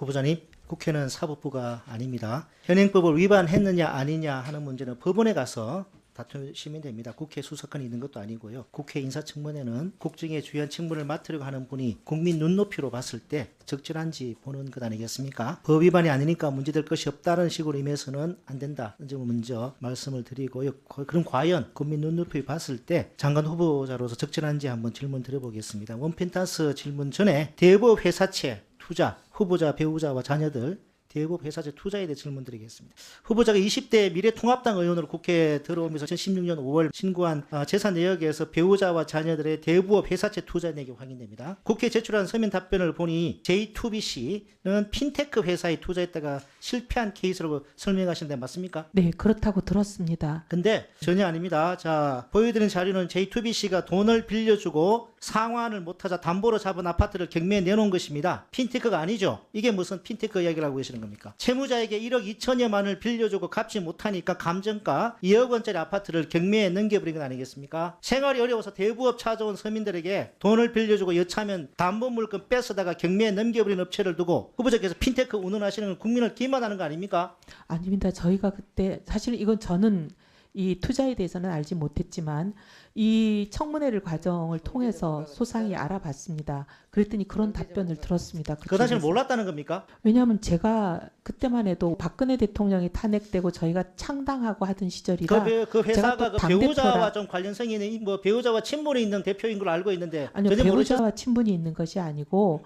후보자님, 국회는 사법부가 아닙니다. 현행법을 위반했느냐 아니냐 하는 문제는 법원에 가서 다투시면 됩니다. 국회 수사권이 있는 것도 아니고요. 국회 인사청문회는 국정의 주요한 책무를 맡으려고 하는 분이 국민 눈높이로 봤을 때 적절한지 보는 것 아니겠습니까? 법 위반이 아니니까 문제될 것이 없다는 식으로 임해서는 안 된다. 이 점을 먼저 말씀을 드리고요. 그럼 과연 국민 눈높이 봤을 때 장관 후보자로서 적절한지 한번 질문 드려보겠습니다. 원펜타스 질문 전에 대법 회사채 투자, 후보자, 배우자와 자녀들 대법 회사채 투자에 대해 질문드리겠습니다. 후보자가 20대 미래통합당 의원으로 국회에 들어오면서 2016년 5월 신고한 재산 내역에서 배우자와 자녀들의 대부업 회사채 투자 내역이 확인됩니다. 국회에 제출한 서면 답변을 보니 J2BC는 핀테크 회사에 투자했다가 실패한 케이스라고 설명하시는데 맞습니까? 네, 그렇다고 들었습니다. 근데 전혀 아닙니다. 자, 보여드린 자료는 J2BC가 돈을 빌려주고 상환을 못하자 담보로 잡은 아파트를 경매에 내놓은 것입니다. 핀테크가 아니죠. 이게 무슨 핀테크 이야기라고 하시는 겁니까? 채무자에게 1억 2천여만을 빌려주고 갚지 못하니까 감정가 2억 원짜리 아파트를 경매에 넘겨버린 건 아니겠습니까? 생활이 어려워서 대부업 찾아온 서민들에게 돈을 빌려주고 여차하면 담보 물건 뺏어다가 경매에 넘겨버린 업체를 두고 후보자께서 핀테크 운운하시는 건 국민을 기만하는 거 아닙니까? 아닙니다. 저희가 그때 사실 이건 저는 이 투자에 대해서는 알지 못했지만 이 청문회를 과정을 통해서 소상히 알아봤습니다. 그랬더니 그런 답변을 들었습니다. 그 당시는 몰랐다는 겁니까? 왜냐하면 제가 그때만 해도 박근혜 대통령이 탄핵되고 저희가 창당하고 하던 시절이라 그 회사가 그 배우자와 좀 관련성이 있는 뭐 배우자와 친분이 있는 대표인 걸로 알고 있는데 아니요, 전혀 배우자와 모르셨... 친분이 있는 것이 아니고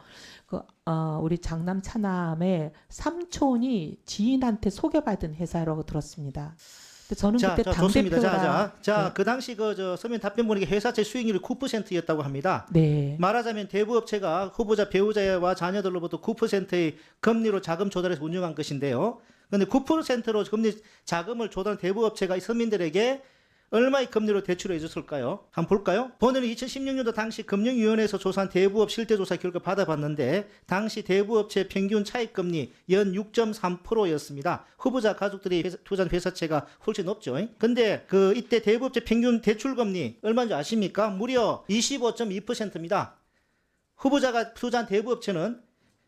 우리 장남 차남의 삼촌이 지인한테 소개받은 회사라고 들었습니다. 저는 그때 좋습니다. 당대표라. 그 당시 서면 답변 보니까 회사채 수익률이 9%였다고 합니다. 네. 말하자면 대부업체가 후보자 배우자와 자녀들로부터 9%의 금리로 자금 조달해서 운영한 것인데요. 그런데 9%로 금리 자금을 조달한 대부업체가 서민들에게 얼마의 금리로 대출을 해줬을까요? 한번 볼까요? 본인은 2016년도 당시 금융위원회에서 조사한 대부업 실태조사 결과 받아봤는데 당시 대부업체 평균 차입금리 연 6.3%였습니다. 후보자 가족들이 투자한 회사채가 훨씬 높죠. 근데 이때 대부업체 평균 대출금리 얼마인지 아십니까? 무려 25.2%입니다. 후보자가 투자한 대부업체는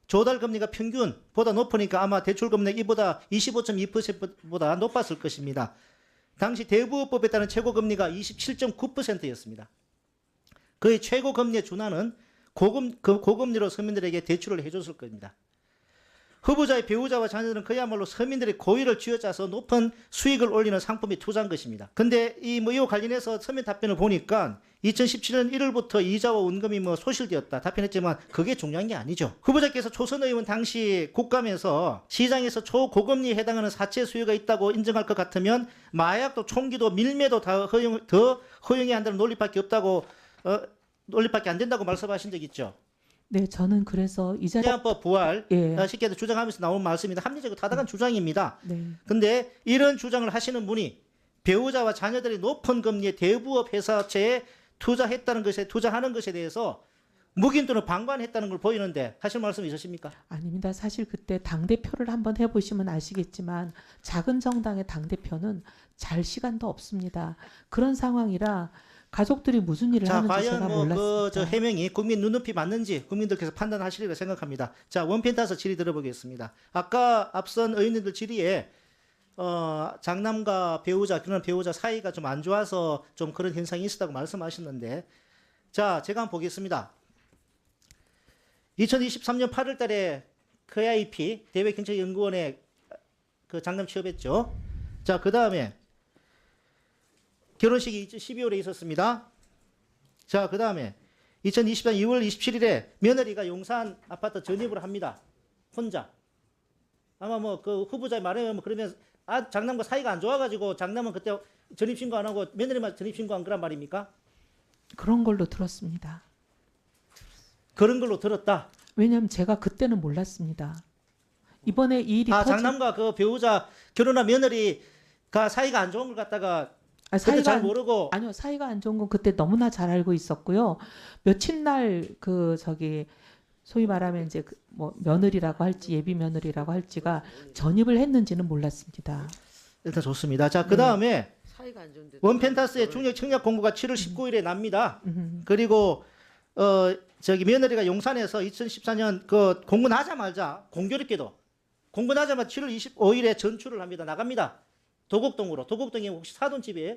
조달금리가 평균보다 높으니까 아마 대출금리 이보다 25.2%보다 높았을 것입니다. 당시 대부업법에 따른 최고금리가 27.9%였습니다. 그의 최고금리에 준하는 고금리로 서민들에게 대출을 해줬을 겁니다. 후보자의 배우자와 자녀들은 그야말로 서민들의 고의를 쥐어짜서 높은 수익을 올리는 상품에 투자한 것입니다. 근데 이와 관련해서 서면 답변을 보니까 2017년 1월부터 이자와 원금이 소실되었다 답변했지만 그게 중요한 게 아니죠. 후보자께서 초선 의원 당시 국감에서 시장에서 초고금리에 해당하는 사채 수요가 있다고 인정할 것 같으면 마약도 총기도 밀매도 더 허용해야 한다는 논리밖에 없다고 논리밖에 안 된다고 말씀하신 적 있죠. 네, 저는 그래서 이 자리 해양법 부활 예. 쉽게 주장하면서 나온 말씀입니다. 합리적이고 타당한 주장입니다. 네. 근데 이런 주장을 하시는 분이 배우자와 자녀들이 높은 금리의 대부업 회사채에 투자하는 것에 대해서 묵인 또는 방관했다는 걸 보이는데 하실 말씀 있으십니까? 아닙니다. 사실 그때 당대표를 한번 해보시면 아시겠지만 작은 정당의 당대표는 잘 시간도 없습니다. 그런 상황이라 가족들이 무슨 일을 하는지 제가 몰랐습니다. 저 해명이 국민 눈높이 맞는지 국민들께서 판단하시리라 생각합니다. 자, 원펜타스 질의 들어보겠습니다. 아까 앞선 의원님들 질의에 장남과 그런 배우자 사이가 좀 안 좋아서 좀 그런 현상이 있었다고 말씀하셨는데, 자, 제가 한번 보겠습니다. 2023년 8월 달에 KIP 대외경제연구원에 장남 취업했죠. 자, 그 다음에 결혼식이 12월에 있었습니다. 자, 그 다음에 2024년 2월 27일에 며느리가 용산 아파트 전입을 합니다. 혼자. 아마 그 후보자의 말에 의하면 그러면 장남과 사이가 안 좋아가지고 장남은 그때 전입신고 안 하고 며느리만 전입신고한 거란 말입니까? 그런 걸로 들었습니다. 그런 걸로 들었다. 왜냐하면 제가 그때는 몰랐습니다. 이번에 이 일이 장남과 그 배우자 결혼한 며느리가 사이가 안 좋은 걸 갖다가 그때 잘 모르고. 아니요, 사이가 안 좋은 건 그때 너무나 잘 알고 있었고요. 며칠 날 소위 말하면 이제 며느리라고 할지 예비 며느리라고 할지가 전입을 했는지는 몰랐습니다. 일단 좋습니다. 자, 그 다음에 네. 원펜타스의 중력 청약 공고가 7월 19일에 납니다. 그리고 저기 며느리가 용산에서 2014년 그 공문하자마자 공교롭게도 공문하자마자 7월 25일에 전출을 합니다. 나갑니다. 도곡동으로. 도곡동이 혹시 사돈집이에요?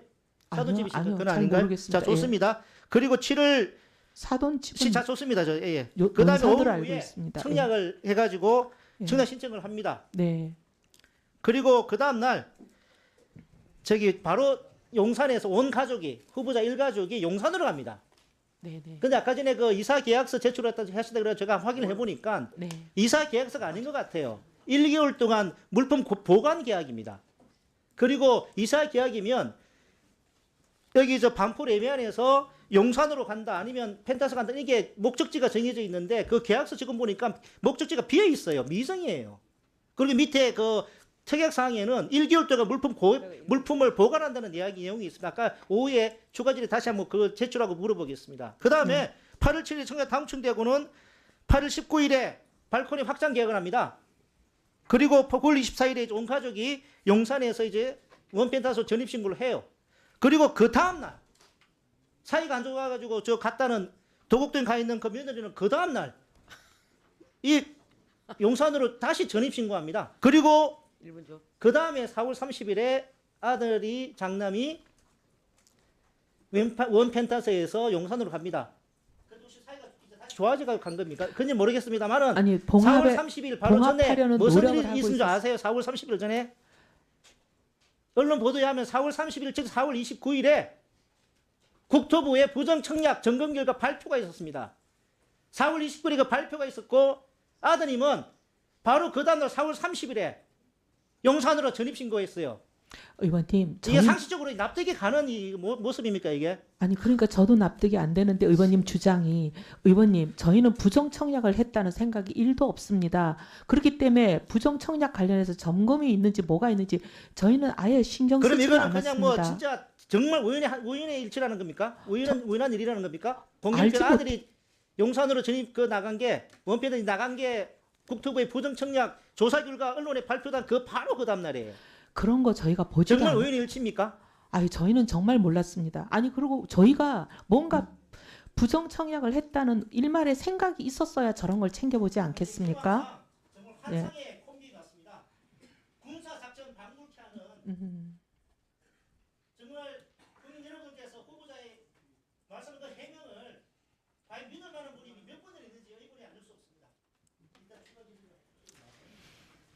사돈집이시죠? 아니요, 그건 잘 아닌가요? 모르겠습니다. 자, 좋습니다. 그리고 7월 사돈집은 자, 좋습니다. 저 예. 요- 그다음에 논산으로 알고 오후에 있습니다. 청약을 해가지고 예. 청약 신청을 합니다. 네. 그리고 그 다음 날 저기 바로 용산에서 온 가족이 후보자 일가족이 용산으로 갑니다. 네, 네. 근데 아까 전에 그 이사 계약서 제출했다 하시다 그래서 제가 확인을 해보니까 네. 이사 계약서가 아닌 것 같아요. 1개월 동안 물품 보관 계약입니다. 그리고 이사 계약이면 여기 저 반포 레미안에서 용산으로 간다 아니면 펜타스 간다 이게 목적지가 정해져 있는데 그 계약서 지금 보니까 목적지가 비어 있어요. 미정이에요. 그리고 밑에 그 특약사항에는 1개월 동안 물품을 보관한다는 이야기 내용이 있습니다. 아까 오후에 추가질에 다시 한번 그 제출하고 물어보겠습니다. 그 다음에 8월 7일 청약 당첨되고는 8월 19일에 발코니 확장 계약을 합니다. 그리고 9월 24일에 온 가족이 용산에서 이제 원펜타스 전입신고를 해요. 그리고 그 다음날 사이가 안 좋아가지고 저 갔다는 도곡동에 가 있는 그 며느리는 그 다음날 이 용산으로 다시 전입신고합니다. 그리고 그 다음에 4월 30일에 아들이 장남이 원펜타스에서 용산으로 갑니다. 그래도 혹시 사이가 다시 좋아지가 간 겁니까? 그건 모르겠습니다만은 아니 4월 봉합에 30일 바로 전에 봉합하려는 무슨 노력을 일이 하고 있은 줄 있었어요. 아세요? 4월 30일 전에 언론 보도에 하면 4월 30일 즉 4월 29일에 국토부의 부정청약 점검 결과 발표가 있었습니다. 4월 29일에 그 발표가 있었고 아드님은 바로 그 다음날 4월 30일에 용산으로 전입신고했어요. 의원님, 이게 저는 상식적으로 납득이 가는 이 모습입니까 이게? 아니 그러니까 저도 납득이 안 되는데 의원님 주장이 의원님 저희는 부정 청약을 했다는 생각이 1도 없습니다. 그렇기 때문에 부정 청약 관련해서 점검이 있는지 뭐가 있는지 저희는 아예 신경 그럼 쓰지 이거는 않았습니다. 그냥 뭐 진짜 정말 우연의 일치라는 겁니까? 우연한 일이라는 겁니까? 알지 공교롭게 아들이 용산으로 전입 나간 게 원패들이 나간 게 국토부의 부정 청약 조사 결과 언론에 발표된 그 바로 그 다음 날이에요. 그런 거 저희가 보지도 정말 않. 우연의 일치입니까? 아니 저희는 정말 몰랐습니다. 아니 그리고 저희가 뭔가 부정 청약을 했다는 일말의 생각이 있었어야 저런 걸 챙겨보지 않겠습니까? 정말 환상의 콤비 같습니다. 군사 작전 방불케 하는 정말 국민 여러분께서 후보자의 말씀 그 해명을 과연 믿을 만한 분이 몇 번을 있는지 이분이 알 수 없습니다.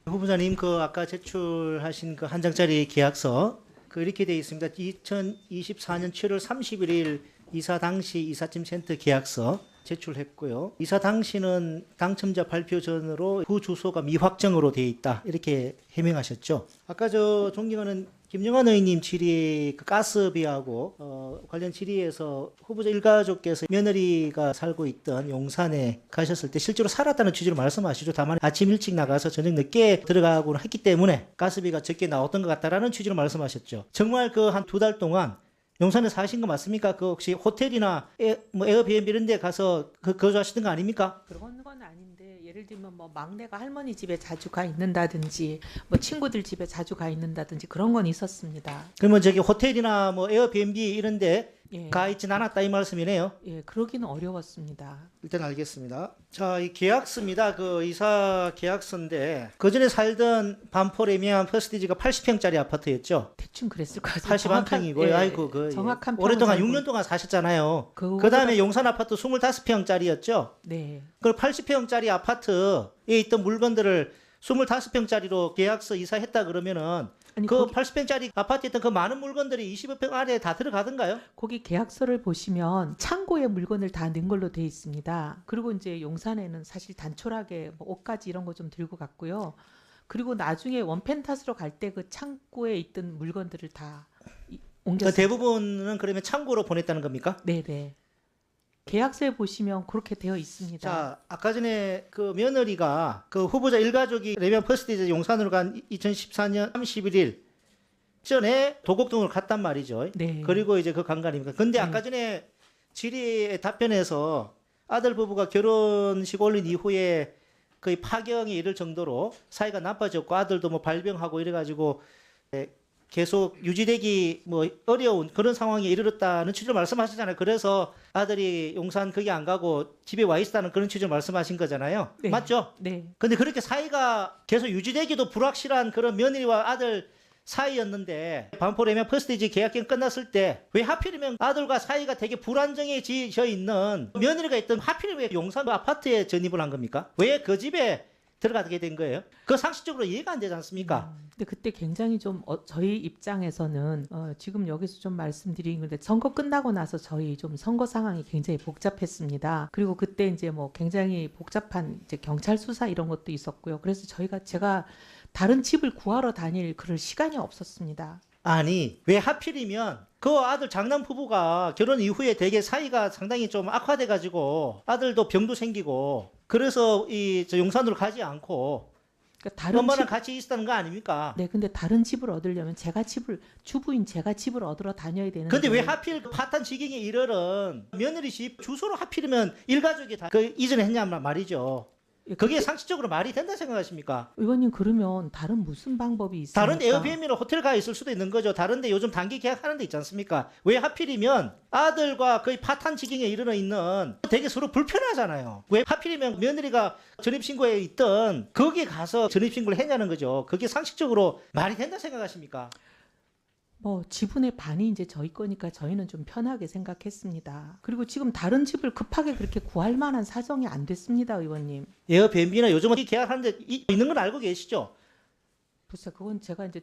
후보자님 그 아까 제출하신 그 한 장짜리 계약서 그 이렇게 되어 있습니다. 2024년 7월 31일 이사 당시 이삿짐 센터 계약서 제출했고요. 이사 당시는 당첨자 발표 전으로 그 주소가 미확정으로 되어 있다 이렇게 해명하셨죠. 아까 저 존경하는 김영환 의원님 질의 그 가스비하고 관련 질의에서 후보자 일가족께서 며느리가 살고 있던 용산에 가셨을 때 실제로 살았다는 취지로 말씀하시죠. 다만 아침 일찍 나가서 저녁 늦게 들어가고 했기 때문에 가스비가 적게 나왔던 것 같다라는 취지로 말씀하셨죠. 정말 그 한 2달 동안 용산에 사신 거 맞습니까? 그 혹시 호텔이나 에어비앤비 이런 데 가서 거주하시던 거 아닙니까? 그런 건 아닌데 예를 들면 뭐 막내가 할머니 집에 자주 가 있는다든지 뭐 친구들 집에 자주 가 있는다든지 그런 건 있었습니다. 그러면 저기 호텔이나 뭐 에어비앤비 이런 데 예. 가 있진 않았다 이 말씀이네요. 예, 그러기는 어려웠습니다. 일단 알겠습니다. 자, 이 계약서입니다. 그 이사 계약서인데 그 전에 살던 반포 레미안 퍼스티지가 80평짜리 아파트였죠. 대충 그랬을 것 같아요. 81평이고요. 예, 아이고 그 정확한 평은 오랫동안 잘 6년 동안 사셨잖아요. 그거보다- 그다음에 용산 아파트 25평짜리였죠. 네. 그 80평짜리 아파트에 있던 물건들을 25평짜리로 계약서 이사했다 그러면은 아니 그 80평짜리 아파트에 있던 그 많은 물건들이 25평 안에 다 들어가던가요? 거기 계약서를 보시면 창고에 물건을 다 넣은 걸로 돼 있습니다. 그리고 이제 용산에는 사실 단촐하게 뭐 옷가지 이런 거 좀 들고 갔고요. 그리고 나중에 원펜타스로 갈 때 그 창고에 있던 물건들을 다 그 옮겼어요. 대부분은 그러면 창고로 보냈다는 겁니까? 네네. 계약서에 보시면 그렇게 되어 있습니다. 자, 아까 전에 그 며느리가 그 후보자 일가족이 레미안 퍼스티지 용산으로 간 2014년 31일 전에 도곡동을 갔단 말이죠. 네. 그리고 이제 그 간간입니다. 근데 아까 전에 질의의 답변에서 아들 부부가 결혼식 올린 이후에 거의 파경이 이를 정도로 사이가 나빠졌고 아들도 뭐 발병하고 이래가지고 계속 유지되기 뭐 어려운 그런 상황에 이르렀다는 취지로 말씀하시잖아요. 그래서 아들이 용산 거기 안 가고 집에 와 있다는 그런 취지로 말씀하신 거잖아요. 네. 맞죠? 네. 근데 그렇게 사이가 계속 유지되기도 불확실한 그런 며느리와 아들 사이였는데 반포레면 퍼스티지 계약기간 끝났을 때 왜 하필이면 아들과 사이가 되게 불안정해져 있는 며느리가 있던 하필 왜 용산 아파트에 전입을 한 겁니까? 왜 그 집에 들어가게 된 거예요? 그 상식적으로 이해가 안 되지 않습니까? 근데 그때 굉장히 좀 저희 입장에서는 지금 여기서 좀 말씀드린 건데 선거 끝나고 나서 저희 좀 선거 상황이 굉장히 복잡했습니다. 그리고 그때 이제 뭐 굉장히 복잡한 이제 경찰 수사 이런 것도 있었고요. 그래서 제가 다른 집을 구하러 다닐 그럴 시간이 없었습니다. 아니 왜 하필이면 그 아들 장남 부부가 결혼 이후에 되게 사이가 상당히 좀 악화돼가지고 아들도 병도 생기고 그래서 저 용산으로 가지 않고 그러니까 다른 엄마랑 집, 같이 있었다는 거 아닙니까? 네, 근데 다른 집을 얻으려면 주부인 제가 집을 얻으러 다녀야 되는데. 근데 왜 하필 그 파탄 지경에 이르는 며느리 집 주소로 하필이면 일가족이 다 그 이전했냔 말이죠. 그게 상식적으로 말이 된다 생각하십니까? 의원님 그러면 다른 무슨 방법이 있습니까? 다른 에어비앤비나 호텔 가 있을 수도 있는 거죠. 다른데 요즘 단기 계약하는 데 있지 않습니까? 왜 하필이면 아들과 거의 파탄 지경에 이르러 있는 되게 서로 불편하잖아요. 왜 하필이면 며느리가 전입신고에 있던 거기에 가서 전입신고를 했냐는 거죠. 그게 상식적으로 말이 된다 생각하십니까? 뭐 지분의 반이 이제 저희 거니까 저희는 좀 편하게 생각했습니다. 그리고 지금 다른 집을 급하게 그렇게 구할 만한 사정이 안 됐습니다, 의원님. 에어비앤비나 요즘은 이 계약하는데 있는 건 알고 계시죠? 글쎄 그건 제가 이제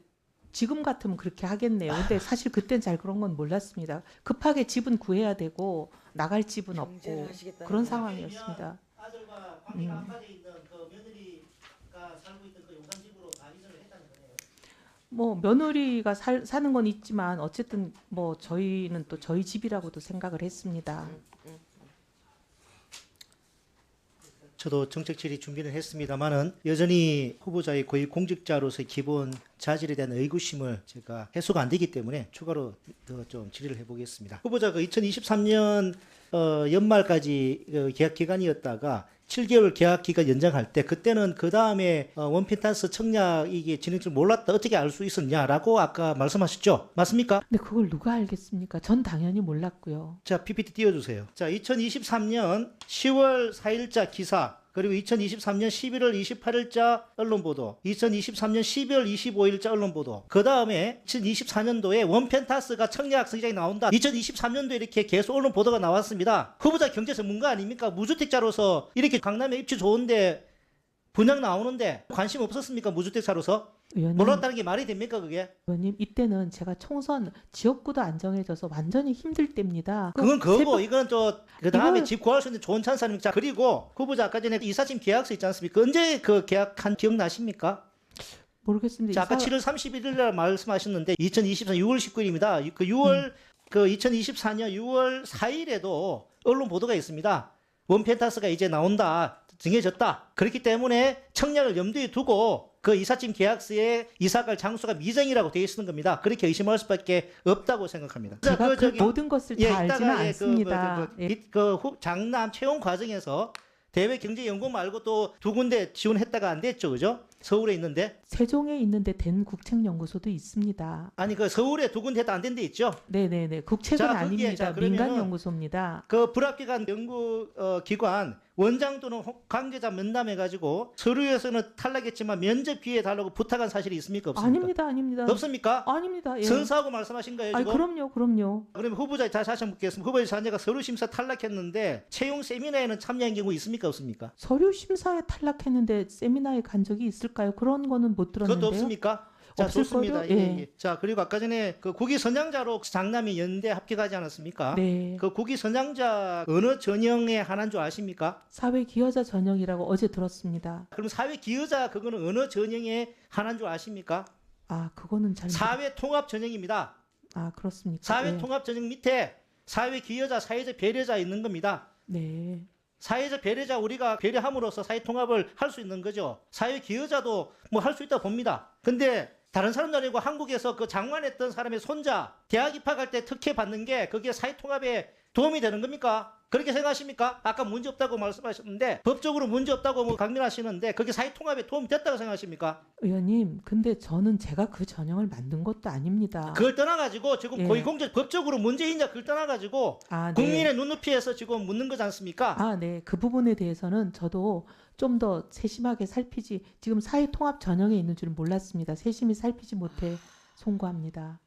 지금 같으면 그렇게 하겠네요. 근데 사실 그땐 잘 그런 건 몰랐습니다. 급하게 집은 구해야 되고 나갈 집은 없고 그런 상황이었습니다. 아들과 관계가 악화돼 있는 그 며느리가 살고 있던 그 용산 집으로 다 이전을 했다는 거네요. 뭐 며느리가 사는 건 있지만 어쨌든 뭐 저희는 또 저희 집이라고도 생각을 했습니다. 저도 정책 질의 준비를 했습니다만은 여전히 후보자의 고위 공직자로서의 기본 자질에 대한 의구심을 제가 해소가 안 되기 때문에 추가로 더 좀 질의를 해보겠습니다. 후보자가 2023년 연말까지 계약 기간이었다가 7개월 계약 기간 연장할 때 그때는 그 다음에 원펜탄스 청약 이게 진행 줄 몰랐다 어떻게 알 수 있었냐라고 아까 말씀하셨죠? 맞습니까? 근데 그걸 누가 알겠습니까? 전 당연히 몰랐고요. 자, PPT 띄워주세요. 자, 2023년 10월 4일자 기사, 그리고 2023년 11월 28일자 언론 보도, 2023년 12월 25일자 언론 보도, 그 다음에 2024년도에 원펜타스가 청약 성장이 나온다. 2023년도에 이렇게 계속 언론 보도가 나왔습니다. 후보자 경제 전문가 아닙니까? 무주택자로서 이렇게 강남에 입지 좋은데 분양 나오는데 관심 없었습니까? 무주택자로서? 의원님, 몰랐다는 게 말이 됩니까 그게? 의원님 이때는 제가 총선 지역구도 안 정해져서 완전히 힘들 때입니다. 그건 그거고 이건 그 다음에 이걸- 집 구할 수 있는 좋은 찬스 아닙니까? 자, 그리고 후보자 아까 전에 이사짐 계약서 있지 않습니까? 언제 그 계약한 기억나십니까? 모르겠습니다. 자, 아까 7월 31일 날 말씀하셨는데 2024년 6월 19일입니다. 그 2024년 6월 4일에도 언론 보도가 있습니다. 원펜타스가 이제 나온다. 정해졌다. 그렇기 때문에 청약을 염두에 두고 그 이삿짐 계약서에 이사갈 장소가 미정이라고 되어 있는 겁니다. 그렇게 의심할 수밖에 없다고 생각합니다. 제가 그 모든 것을 다 알지는 않습니다. 장남 채용 과정에서 대외 경제연구원 말고 또 두 군데 지원했다가 안 됐죠, 그죠? 서울에 있는데. 세종에 있는데 된 국책연구소도 있습니다. 아니 그 서울에 두 군데 다 안 된 데 있죠? 네네네. 국책은 자, 거기에, 아닙니다. 자, 그러면은 민간연구소입니다. 그 불합격한 연구 기관 원장 또는 관계자 면담해가지고 서류에서는 탈락했지만 면접 기회 달라고 부탁한 사실이 있습니까? 없습니까? 아닙니다. 없습니까? 아닙니다. 예. 선서하고 말씀하신 거예요 아니, 지금? 그럼요. 그러면 후보자 다시 한번 묻겠습니다. 후보자 자녀가 서류 심사 탈락했는데 채용 세미나에는 참여한 경우 있습니까? 없습니까? 서류 심사에 탈락했는데 세미나에 간 적이 있을까요? 그런 거는 못 들었는데요. 그것도 없습니까? 자, 없을 좋습니다. 거죠? 예. 자, 그리고 아까 전에 그 국위 선양자로 장남이 연대 합격하지 않았습니까? 네. 그 국위 선양자 어느 전형에 한한 줄 아십니까? 사회 기여자 전형이라고 어제 들었습니다. 그럼 사회 기여자 그거는 어느 전형에 한한 줄 아십니까? 아, 그거는 잘 사회 통합 전형입니다. 아, 그렇습니까? 사회 예. 통합 전형 밑에 사회 기여자, 사회적 배려자 있는 겁니다. 네. 사회적 배려자 우리가 배려함으로써 사회 통합을 할 수 있는 거죠. 사회 기여자도 뭐 할 수 있다고 봅니다. 근데 다른 사람도 아니고 한국에서 그 장관했던 사람의 손자 대학 입학할 때 특혜 받는 게 그게 사회통합에 도움이 되는 겁니까? 그렇게 생각하십니까? 아까 문제 없다고 말씀하셨는데 법적으로 문제 없다고 뭐 강변하시는데 그게 사회통합에 도움이 됐다고 생각하십니까? 의원님, 근데 저는 제가 그 전형을 만든 것도 아닙니다. 그걸 떠나가지고 지금 예. 고위공직 법적으로 문제 있냐 그걸 떠나가지고 아, 네. 국민의 눈높이에서 지금 묻는 거지 않습니까? 아, 네. 그 부분에 대해서는 저도 좀 더 세심하게 살피지, 지금 사회통합 전형에 있는 줄은 몰랐습니다. 세심히 살피지 못해 송구합니다.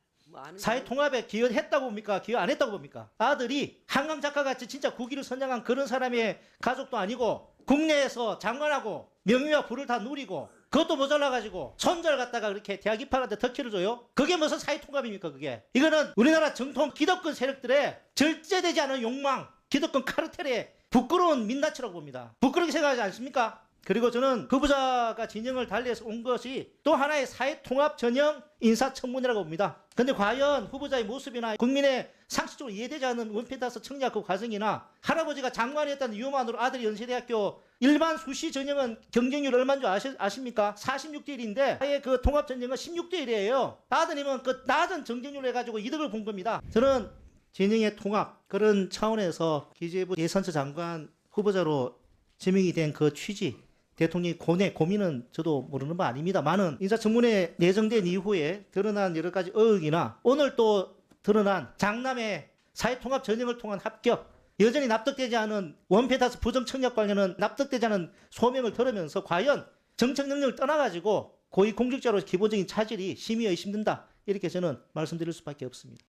사회통합에 기여했다고 봅니까? 기여 안 했다고 봅니까? 아들이 한강 작가같이 진짜 국위를 선양한 그런 사람의 가족도 아니고 국내에서 장관하고 명예와 부를 다 누리고 그것도 모자라가지고 손자를 갖다가 그렇게 대학 입학하는데 덕혜를 줘요? 그게 무슨 사회통합입니까 그게? 이거는 우리나라 정통 기득권 세력들의 절제되지 않은 욕망, 기득권 카르텔의 부끄러운 민낯이라고 봅니다. 부끄럽게 생각하지 않습니까? 그리고 저는 그 부자가 진영을 달리해서 온 것이 또 하나의 사회통합 전형 인사청문회라고 봅니다. 근데 과연 후보자의 모습이나 국민의 상식적으로 이해되지 않는 원펜타스 청약 그 과정이나 할아버지가 장관이었다는 유머만으로 아들이 연세대학교 일반 수시 전형은 경쟁률 얼마인 줄 아십니까? 46대 1인데 아예 그 통합 전형은 16대 1이에요. 아드님은 그 낮은 경쟁률을 해가지고 이득을 본 겁니다. 저는 진영의 통합 그런 차원에서 기재부 예산처 장관 후보자로 지명이 된 그 취지 대통령이 고민은 저도 모르는 바 아닙니다만은 인사청문회 예정된 이후에 드러난 여러 가지 의혹이나 오늘 또 드러난 장남의 사회통합 전형을 통한 합격 여전히 납득되지 않은 원펜타스 부정청약 관련은 납득되지 않은 소명을 들으면서 과연 정책 능력을 떠나가지고 고위공직자로 기본적인 차질이 심히 의심된다 이렇게 저는 말씀드릴 수밖에 없습니다.